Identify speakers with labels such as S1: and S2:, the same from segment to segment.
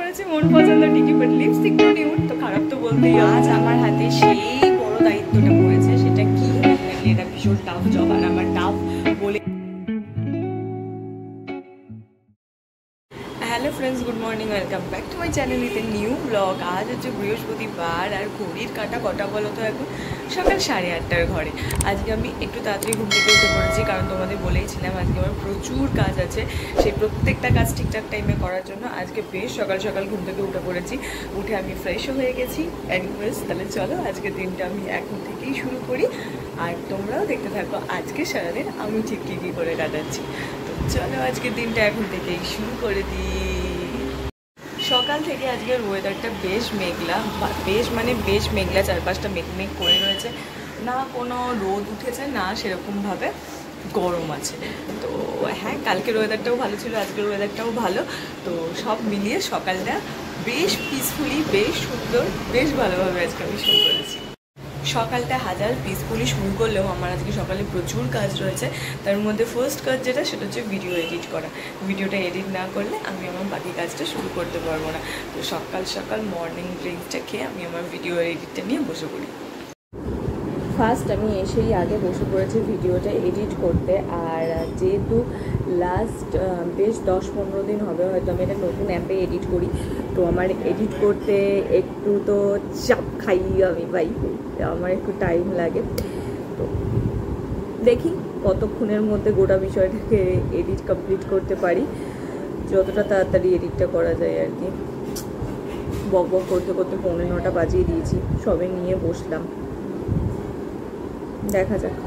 S1: পড়েছে মন পছন্দ ঠিকই, বাট লিপস্টিক তো নিউড, তো খারাপ তো বলতেই। আজ আমার হাতে সেই বড় দায়িত্বটা পড়েছে, সেটা কি? এটা ভীষণ টাফ জব, আর আমার টাফ বলে। Hello friends, good morning, welcome back to my channel with a new blog. আজ হচ্ছে বৃহস্পতিবার, আর ঘড়ির কাঁটা কটা বলো তো এখন? সকাল 8:30টার ঘরে। আজকে আমি একটু তাড়াতাড়ি ঘুম থেকে উঠে পড়েছি, কারণ তোমাদের বলেইছিলাম আজকে আমার প্রচুর কাজ আছে, সেই প্রত্যেকটা কাজ ঠিকঠাক টাইমে করার জন্য আজকে বেশ সকাল সকাল ঘুম থেকে উঠে পড়েছি। উঠে আমি ফ্রেশও হয়ে গেছি। এনিওয়েজ, তাহলে চলো আজকের দিনটা আমি এখন থেকেই শুরু করি, আর তোমরাও দেখতে থাকো আজকে সারাদিন আমি ঠিক কী করে কাটাচ্ছি। তো চলো আজকের দিনটা এখন থেকেই শুরু করে দিই। সকাল থেকে আজকের ওয়েদারটা বেশ মেঘলা, বেশ মেঘলা, চারপাশটা মেঘ করে রয়েছে, না কোনো রোদ উঠেছে না সেরকমভাবে গরম আছে। তো হ্যাঁ, কালকের ওয়েদারটাও ভালো ছিল, আজকের ওয়েদারটাও ভালো, তো সব মিলিয়ে সকালটা বেশ পিসফুলি, বেশ সুন্দর, বেশ ভালোভাবে আজকে আমি শুরু করেছি। সকালটা হাজার পিসফুলি শুরু করলেও আমার আজকে সকালে প্রচুর কাজ রয়েছে। তার মধ্যে ফার্স্ট কাজ যেটা, সেটা হচ্ছে ভিডিও এডিট করা। ভিডিওটা এডিট না করলে আমি আমার বাকি কাজটা শুরু করতে পারবো না। তো সকাল সকাল মর্নিং ড্রিঙ্কসটা খেয়ে আমি আমার ভিডিও এডিটটা নিয়ে বসে পড়ি। ফার্স্ট আমি এসেই আগে বসে পড়েছি ভিডিওটা এডিট করতে, আর যেহেতু লাস্ট বেশ 10-15 দিন হবে হয়তো আমি একটা নতুন অ্যাপে এডিট করি, তো আমার এডিট করতে একটু তো চাপ খাই আমি ভাই, আমার একটু টাইম লাগে। তো দেখি কতক্ষণের মধ্যে গোটা বিষয়টাকে এডিট কমপ্লিট করতে পারি, যতটা তাড়াতাড়ি এডিটটা করা যায় আর কি। বক বক করতে করতে 9:45 বাজিয়ে দিয়েছি, সবে নিয়ে বসলাম, দেখা যাক।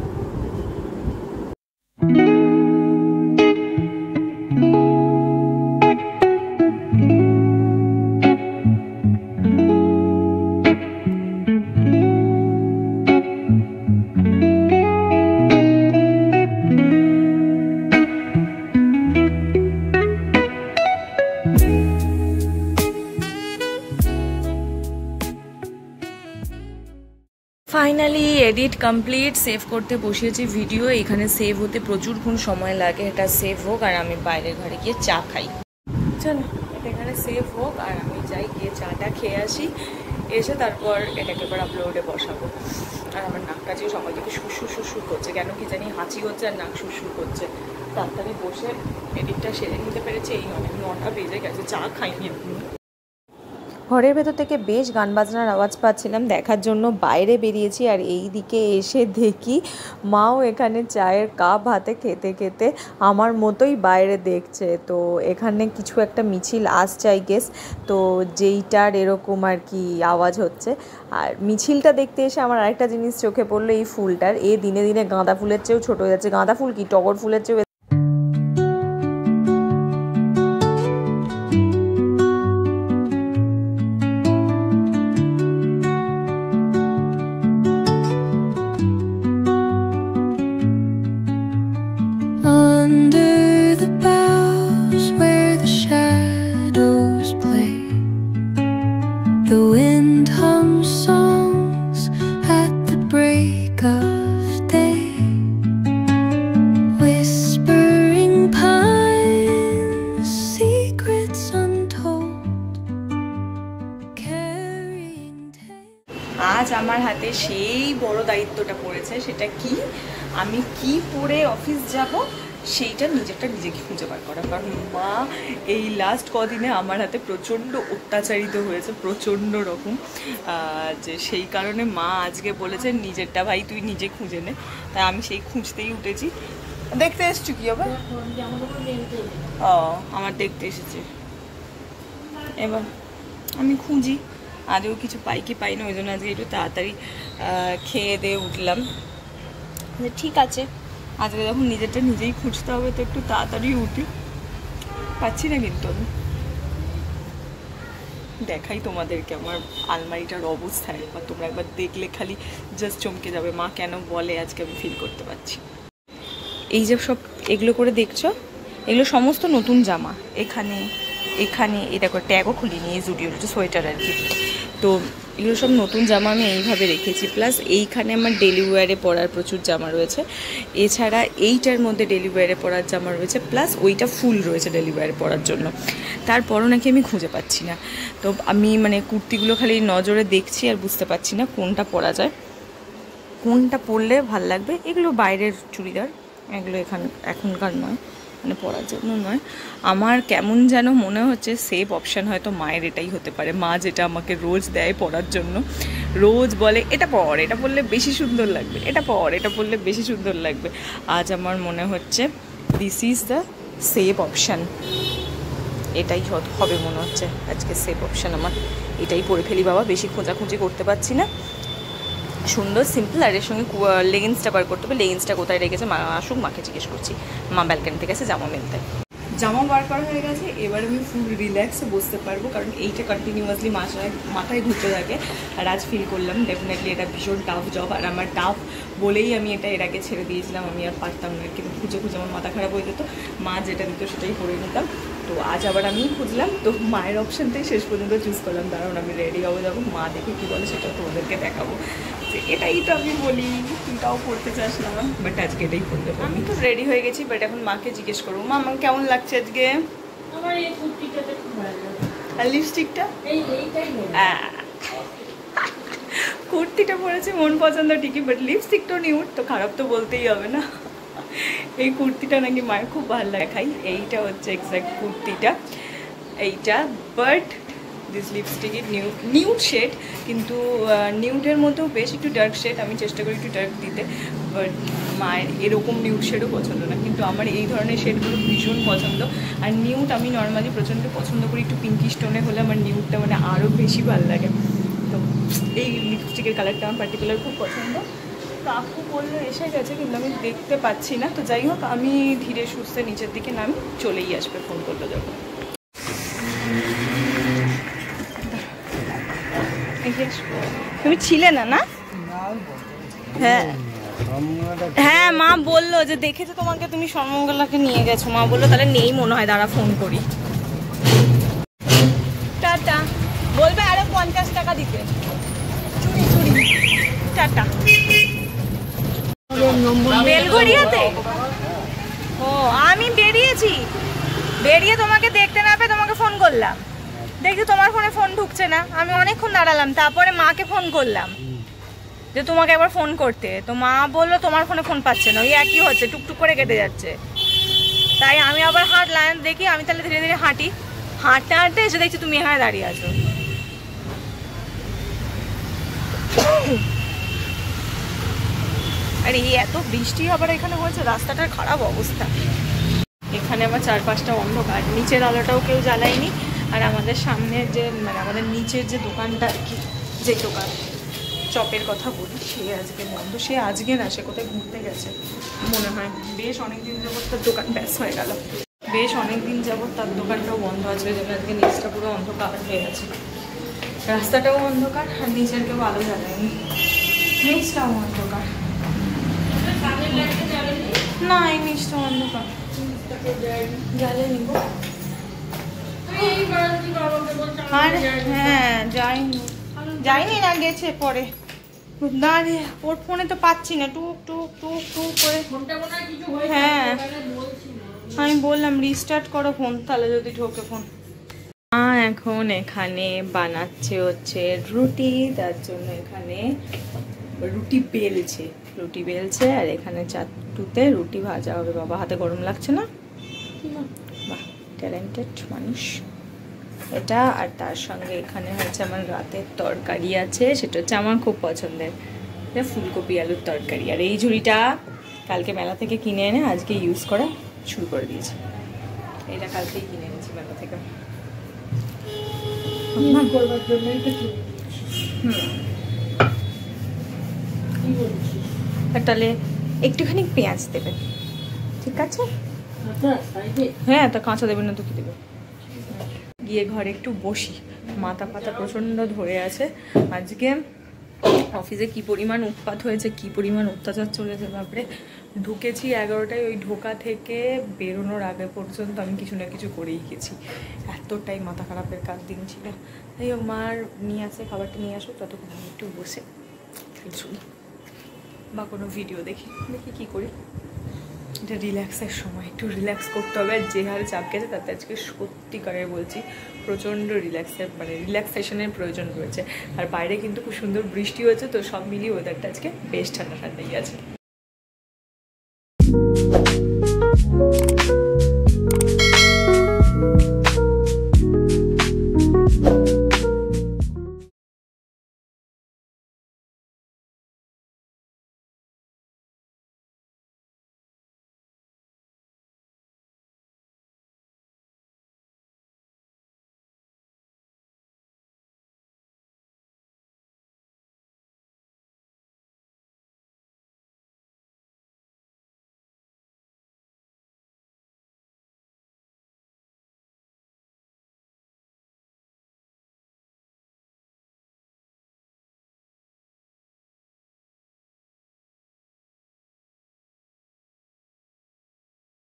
S1: ফাইনালি এডিট কমপ্লিট, সেভ করতে বসিয়েছি ভিডিও। এখানে সেভ হতে প্রচুরক্ষণ সময় লাগে, এটা সেভ হোক আর আমি বাইরের ঘরে গিয়ে চা খাই। চলো এটা এখানে সেভ হোক আর আমি যাই গিয়ে চাটা খেয়ে আসি, এসে তারপর এটাকে এবার আপলোডে বসাবো। আর আমার নাকটা যে সকাল থেকে সুরসুর করছে, কেন কি জানি, হাঁচি হচ্ছে আর নাক সুরসুর করছে। তাড়াতাড়ি বসে এডিটটা সেরে নিতে পেরেছি, এই অনেক 9টা বেজে গেছে, চা খাইনি এখনো। ঘরের ভেতর থেকে বেশ গান বাজনার আওয়াজ পাচ্ছিলাম, দেখার জন্য বাইরে বেরিয়েছি, আর এই দিকে এসে দেখি মাও এখানে চায়ের কাপ হাতে খেতে খেতে আমার মতোই বাইরে দেখছে। তো এখানে কিছু একটা মিছিল আসছে আই গেস, তো যেইটার এরকম আর কি আওয়াজ হচ্ছে। আর মিছিলটা দেখতে এসে আমার আরেকটা জিনিস চোখে পড়লো, এই ফুলটার, দিনে দিনে গাঁদা ফুলের চেয়েও ছোটো হয়ে যাচ্ছে। গাঁদা ফুল কি, টগর ফুলের চেয়েও আজ আমার হাতে সেই বড় দায়িত্বটা পড়েছে, সেটা কি? আমি কি পরে অফিস যাব সেইটা নিজেকে খুঁজে বার করা। কারণ মা এই লাস্ট কদিনে আমার হাতে প্রচণ্ড অত্যাচারিত হয়েছে, প্রচণ্ড রকম, যে সেই কারণে মা আজকে বলেছে নিজেরটা ভাই তুই নিজে খুঁজে নে। তাই আমি সেই খুঁজতেই উঠেছি। দেখতে এসছি কি হবে? আমার দেখতে এসেছে, এবার আমি খুঁজি আজও কিছু পাই কি পাই না, ওই জন্য আজকে একটু তাড়াতাড়ি খেয়ে দিয়ে উঠলাম। ঠিক আছে, আজকে যখন নিজেরটা নিজেই খুঁজতে হবে তো একটু তাড়াতাড়ি উঠি। পাচ্ছি না কিন্তু আমি, দেখাই তোমাদেরকে আমার আলমারিটার অবস্থা, একবার তোমরা একবার দেখলে খালি জাস্ট চমকে যাবে মা কেন বলে আজকে আমি ফিল করতে পারছি। এই যে সব এগুলো করে দেখছো, এগুলো সমস্ত নতুন জামা। এখানে এটা করে ট্যাগও খুলিনি, এই জুডিওর সোয়েটার আর কি। তো এগুলো সব নতুন জামা আমি এইভাবে রেখেছি, প্লাস এইখানে আমার ডেলি ওয়্যারে পরার প্রচুর জামা রয়েছে, এছাড়া এইটার মধ্যে ডেলি ওয়্যারে পরার জামা রয়েছে, প্লাস ওইটা ফুল রয়েছে ডেলি ওয়্যারে পরার জন্য। তারপরও নাকি আমি খুঁজে পাচ্ছি না, তো আমি মানে কুর্তিগুলো খালি নজরে দেখছি আর বুঝতে পারছি না কোনটা পরা যায়, কোনটা পরলে ভাল লাগবে। এগুলো বাইরের চুড়িদার, এগুলো এখনকার নয়, মানে পরার জন্য নয়। আমার কেমন যেন মনে হচ্ছে সেফ অপশান হয়তো মায়ের এটাই হতে পারে। মা যেটা আমাকে রোজ দেয় পরার জন্য, রোজ বলে এটা পর, এটা পরলে বেশি সুন্দর লাগবে, এটা পর, এটা পরলে বেশি সুন্দর লাগবে। আজ আমার মনে হচ্ছে this is the safe option, এটাই হবে মনে হচ্ছে আজকে সেফ অপশান আমার। এটাই পরে ফেলি বাবা, বেশি খোঁজাখুঁজি করতে পারছি না। সুন্দর সিম্পল, আর এর সঙ্গে লেগিংসটা বার করতে হবে। লেগিংসটা কোথায় রেখেছে মা আসুক, মাকে জিজ্ঞেস করছি। মা ব্যালকানি থেকে গেছে জামা মেলতে। জামা বার করা হয়ে গেছে, এবার আমি ফুল রিল্যাক্সে বসতে পারবো, কারণ এইটা কন্টিনিউয়াসলি মাথায় ঘুরতে থাকে। আর আজ ফিল করলাম ডেফিনেটলি এটা ভীষণ টাফ জব, আর আমার টাফ বলেই আমি এটা এর আগে ছেড়ে দিয়েছিলাম। আমি আর পারতাম না, কিন্তু খুঁজে খুঁজে আমার মাথা খারাপ হয়ে যেত। মা যেটা দিত সেটাই করে নিতাম, তো আজ আবার আমি খুঁজলাম, তো মায়ের অপশানটাই শেষ পর্যন্ত চুজ করলাম। দাঁড়ান আমি রেডি হবো, যাবো, মা দেখে কী বলে সেটা তোমাদেরকে দেখাবো। যে এটাই তো আমি বলি, তুই তাও পড়তে চাস না, বাট আজকে এটাই পড়তে পারবো। আমি তো রেডি হয়ে গেছি, বাট এখন মাকে জিজ্ঞেস করবো, মা আমার কেমন লাগছে আজকে।
S2: আমার এই কুর্তিটাতে খুব ভালো লাগে।
S1: আর লিপস্টিকটা,
S2: এইটাই
S1: কুর্তিটা পরেছে মন পছন্দ ঠিকই, বাট লিপস্টিকটাও নিউড, তো খারাপ তো বলতেই হবে না। এই কুর্তিটা নাকি মায়ের খুব ভালো লাগে। খাই এইটা হচ্ছে এক্স্যাক্ট কুর্তিটা এইটা, but this lipstick is nude shade, কিন্তু নিউডের মধ্যেও বেশ একটু ডার্ক শেড। আমি চেষ্টা করি একটু ডার্ক দিতে, বাট মায়ের এরকম নিউড শেডও পছন্দ না, কিন্তু আমার এই ধরনের শেডগুলো ভীষণ পছন্দ। আর নিউড আমি নর্মালি প্রচণ্ড পছন্দ করি, একটু পিঙ্কিশ টোনে হলে আমার নিউডটা মানে আরও বেশি ভালো লাগে। তো এই লিপস্টিকের কালারটা আমার পার্টিকুলার খুব পছন্দ। কাকু বললো এসে গেছে, কিন্তু আমি দেখতে পাচ্ছি না। তো যাই হোক, আমি ধীরে সুস্থে নিচের দিকে নামি, চলেই আসবে ফোন করলো যখন। তুমি ছিলে না না? হ্যাঁ হ্যাঁ, মা বললো যে দেখেছো তোমাকে, তুমি সর্বমঙ্গলাকে নিয়ে গেছো। মা বললো তাহলে নেই মনে হয়, দাঁড়া ফোন করি। টাটা বলবে, আরো 50 টাকা দিতে। চুরি চুরি, টাটা। বেলঘড়িয়াতে? ও, আমি বেরিয়েছি, বেরিয়ে তোমাকে দেখতে না পেয়ে তোমাকে ফোন করলাম। দেখি তোমার ফোনে ফোন ঢুকছে না, আমি অনেকক্ষণ দাঁড়ালাম, তারপরে মাকে ফোন করলাম যে তোমাকে একবার ফোন করতে। তো মা বললো তোমার ফোনে ফোন পাচ্ছে না, ওই একই হচ্ছে, টুকটুক করে কেটে যাচ্ছে। তাই আমি আবার হাঁটলাম, দেখি আমি তাহলে ধীরে ধীরে হাঁটি, হাঁটতে হাঁটতে এসে দেখছি তুমি এখানে দাঁড়িয়ে আছো। আর এই এত বৃষ্টি আবার এখানে হয়েছে, রাস্তাটার খারাপ অবস্থা। এখানে আমার চারপাশটা অন্ধকার, নিচের আলোটাও কেউ জ্বালায়নি। আর আমাদের সামনের যে মানে আমাদের নিচের যে দোকানটা আর কি, যে দোকান চপের কথা বলি, সে আজকে বন্ধ। সে আজকে না, সে কোথায় ঘুরতে গেছে মনে হয়। বেশ অনেকদিন যাবত তার দোকান ব্যাস হয়ে গেল, বেশ অনেকদিন যাবত তার দোকানটাও বন্ধ আছে। ওই জন্য আজকে নিচটা পুরো অন্ধকার হয়ে আছে, রাস্তাটাও অন্ধকার, আর নিচের কেউ আলো জ্বালায়নি, নিচটাও অন্ধকার। না, এই নিচটা অন্ধকার, জ্বালেনি গো। আর হ্যাঁ, যাইনি না, গেছে পরে। দাঁড়িয়ে ওর ফোনে তো পাচ্ছি না, টুক টুক টুক টুক করে। হ্যাঁ, আমি বললাম রিস্টার্ট করো ফোন, তাহলে যদি ঢোকে ফোন। এখন এখানে বানাচ্ছে হচ্ছে রুটি, তার জন্য এখানে রুটি বেলছে, আর এখানে চাটুতে রুটি ভাজা হবে। বাবা হাতে গরম লাগছে না? বাহ, ট্যালেন্টেড মানুষ এটা। আর তার সঙ্গে এখানে হচ্ছে আমার রাতের তরকারি আছে, সেটা হচ্ছে আমার খুব পছন্দের, এটা ফুলকপি আলুর তরকারি। আর এই ঝুড়িটা কালকে মেলা থেকে কিনে এনে আজকে ইউজ করা শুরু করে দিয়েছে। এটা কালকেই কিনে এনেছি মেলা থেকে।
S2: করবার জন্য
S1: তাহলে একটুখানি পেঁয়াজ দেবেন, ঠিক আছে? হ্যাঁ, তা কাঁচা দেবেন না তো কি দেবেন? গিয়ে ঘরে একটু বসি, মাথা পাতা প্রচণ্ড ধরে আছে। আজকে অফিসে কি পরিমাণ উৎপাত হয়েছে, কি পরিমাণ অত্যাচার চলেছে, বাপরে ঢুকেছি 11টায়, ওই ঢোকা থেকে বেরোনোর আগে পর্যন্ত আমি কিছু না কিছু করেই গেছি। এতটাই মাথা খারাপের কাজ দিন ছিল। তাই হোক, মার নিয়ে আসে, খাবারটা নিয়ে আসো, ততক্ষণ আমি একটু বসে শুনি বা কোনো ভিডিও দেখি কী করি। এটা রিল্যাক্সের সময়, একটু রিল্যাক্স করতে হবে। আর যে হারে চাপ গেছে তাতে আজকে সত্যিকারে বলছি প্রচণ্ড রিল্যাক্সেশনের প্রয়োজন রয়েছে। আর বাইরে কিন্তু খুব সুন্দর বৃষ্টি হয়েছে, তো সব মিলিয়ে ওয়েদারটা আজকে বেশ ঠান্ডা ঠান্ডাই আছে।